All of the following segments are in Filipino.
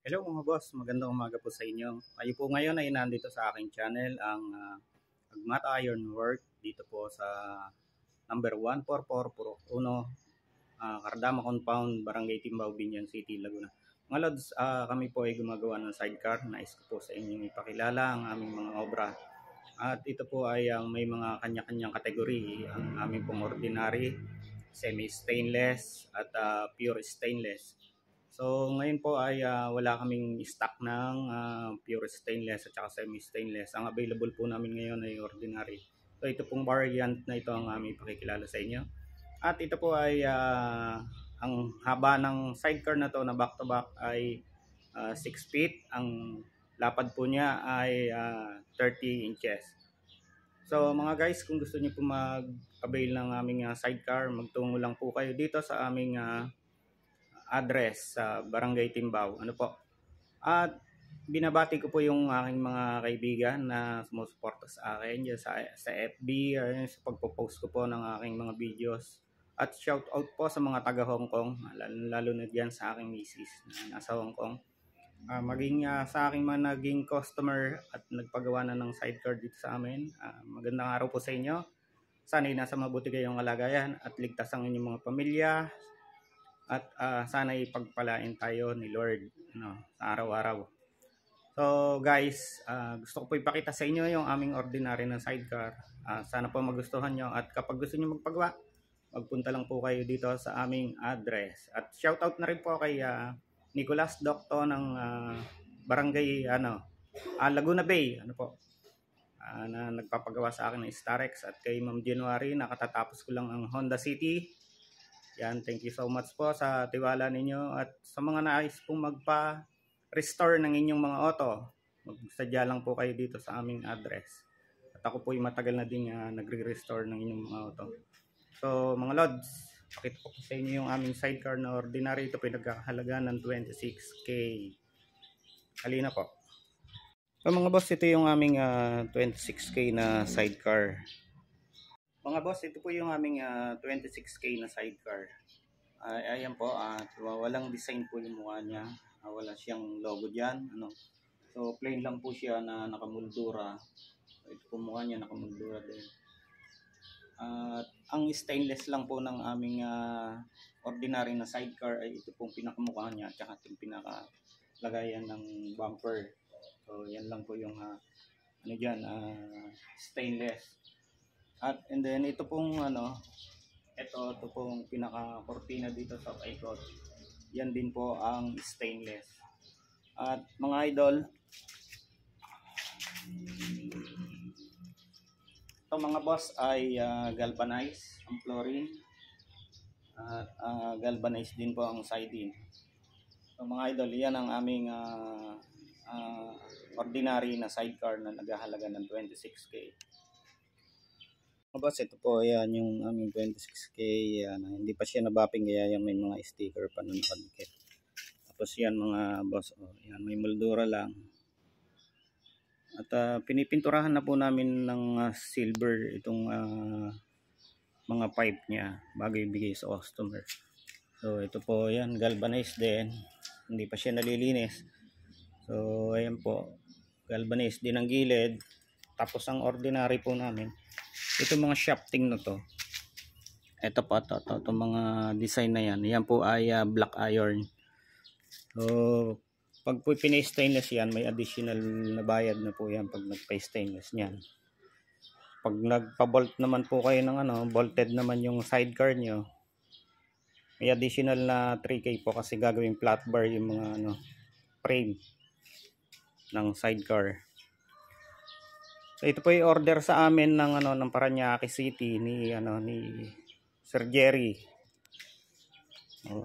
Hello mga boss, magandang umaga po sa inyo. Kayo po ngayon ay nandito sa aking channel, ang Agmata Iron Work, dito po sa number 14441 Cardama Compound, Barangay Timbao, Binyan City, Laguna. Mga lods, kami po ay gumagawa ng sidecar. Nais ko po sa inyong ipakilala ang aming mga obra. At ito po ay may mga kanya-kanyang kategory. Ang aming pong ordinary, semi-stainless at pure stainless. So ngayon po ay wala kaming stock ng pure stainless at saka semi-stainless. Ang available po namin ngayon ay ordinary. So ito pong variant na ito ang aming pakikilala sa inyo. At ito po ay ang haba ng sidecar na to na back to back ay 6 feet. Ang lapad po niya ay 30 inches. So mga guys, kung gusto niyo po mag-avail ng aming sidecar, magtungo lang po kayo dito sa aming address sa Barangay Timbao. Ano po? At binabati ko po yung aking mga kaibigan na sumusuporta sa akin dyan sa FB or sa pagpo-post ko po ng aking mga videos. At shout out po sa mga taga Hong Kong, lalo na dyan sa aking misis na nasa Hong Kong. Maging sa aking mga naging customer at nagpagawa na ng sidecar dito sa amin. Magandang araw po sa inyo. Sana'y nasa mabuti kayong kalagayan at ligtas ang inyong mga pamilya. At sana'y pagpalain tayo ni Lord sa araw-araw. So guys, gusto ko po ipakita sa inyo yung aming ordinary na sidecar. Sana po magustuhan nyo. At kapag gusto nyo magpagawa, magpunta lang po kayo dito sa aming address. At shoutout na rin po kay Nicolas Docto ng Barangay Laguna Bay. Ano po? Na nagpapagawa sa akin ng Starex. At kay Ma'am January, nakatatapos ko lang ang Honda City. Yan, thank you so much po sa tiwala ninyo at sa mga nais pong magpa-restore ng inyong mga auto. Magsadya lang po kayo dito sa aming address. At ako po yung matagal na din nagre-restore ng inyong mga auto. So mga lods, pakita ko po sa inyo yung aming sidecar na ordinary. Ito pinagkakahalaga ng 26K. Halina po. So mga boss, ito yung aming 26K na sidecar. Mga boss, ito po yung aming 26K na sidecar. Ayan po, walang design po yung mukha niya. Wala siyang logo dyan. So plain lang po siya na nakamuldura. Ito po mukha niya, nakamuldura din. Ang stainless lang po ng aming ordinary na sidecar ay ito pong pinakamukha niya at saka itong pinakalagayan ng bumper. So yan lang po yung stainless. And then ito pong ito pong pinaka kortina dito sa ikot. Yan din po ang stainless. At mga idol, ito mga boss ay galvanized ang flooring. At galvanized din po ang siding. So mga idol, yan ang aming ordinary na sidecar na naghahalaga ng 26K. Boss, ito po yan yung aming 26K. Hindi pa siya nabapping kaya yan may mga sticker pa na nakadikit. Tapos yan mga boss, yan may moldura lang. At pinipinturahan na po namin ng silver itong mga pipe niya bago ibigay sa customer. So ito po yan, galvanized din. Hindi pa siya nalilinis. So ayan po, galvanized din ang gilid. Tapos ang ordinary po namin, ito mga shafting na to. Ito po, ito mga design na yan. Yan po ay black iron. So, pag po pina-stainless yan, may additional na bayad na po yan pag nagpa-stainless niyan. Pag nagpa-bolt naman po kayo ng bolted naman yung sidecar nyo, may additional na 3K po kasi gagawing flat bar yung mga frame ng sidecar. So ito po yung order sa amin ng Parañaque City ni Sir Jerry.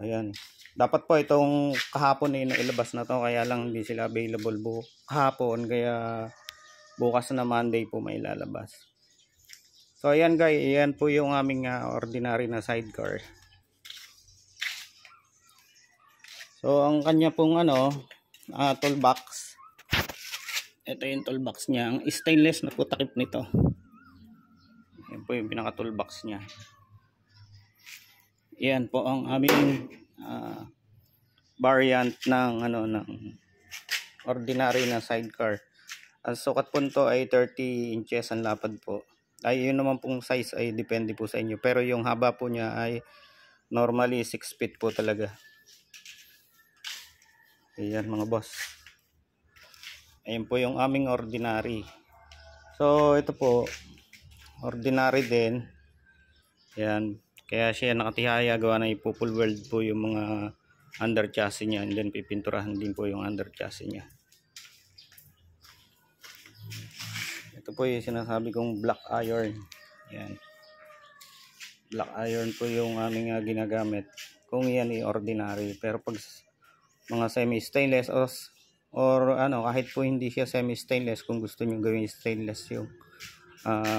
Ayan. Dapat po itong kahapon ilabas na to, kaya lang hindi sila available kahapon, kaya bukas na Monday po may lalabas. So ayan guys, ayan po yung aming ordinary na sidecar. So ang kanya pong toolbox. Ito yung toolbox niya. Ang stainless na po takip nito. Yan po yung pinaka toolbox niya. Yan po ang aming variant ng ordinary na sidecar. Ang sukat po nito ay 30 inches ang lapad po. Ay yun naman pong size ay depende po sa inyo. Pero yung haba po niya ay normally 6 feet po talaga. Ayan mga boss. Ayan po yung aming ordinary. So ito po, ordinary din. Ayan. Kaya siya nakatihaya, gawa na ipo-full weld po yung mga under chassis niya. And then pipinturahan din po yung under chassis niya. Ito po yung sinasabi kong black iron. Ayan. Black iron po yung aming ginagamit. Kung yan ordinary. Pero pag mga semi-stainless or ano, kahit po hindi siya semi-stainless, kung gusto nyo gawin stainless yung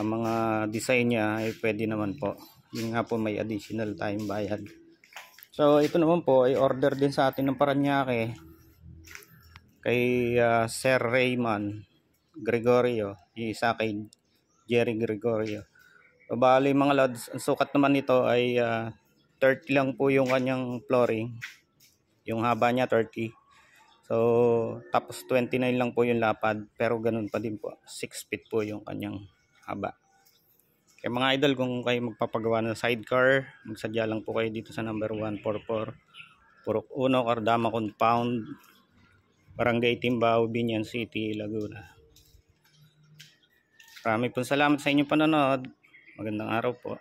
mga design niya, ay pwede naman po. Yun nga po, may additional time bayad. So ito naman po ay order din sa atin ng Paranaque kay Sir Raymond Gregorio, yung isa kay Jerry Gregorio. So, bali mga lods, ang sukat naman nito ay 30 lang po yung kanyang flooring. Yung haba niya 30. So tapos 29 lang po yung lapad, pero ganun pa din po. 6 feet po yung kanyang haba. Kaya mga idol, kung kayo magpapagawa ng sidecar, magsadya lang po kayo dito sa number 144 Purok 1, Cardama Compound, Barangay Timbao, Binyan City, Laguna. Maraming po salamat sa inyong panonood. Magandang araw po.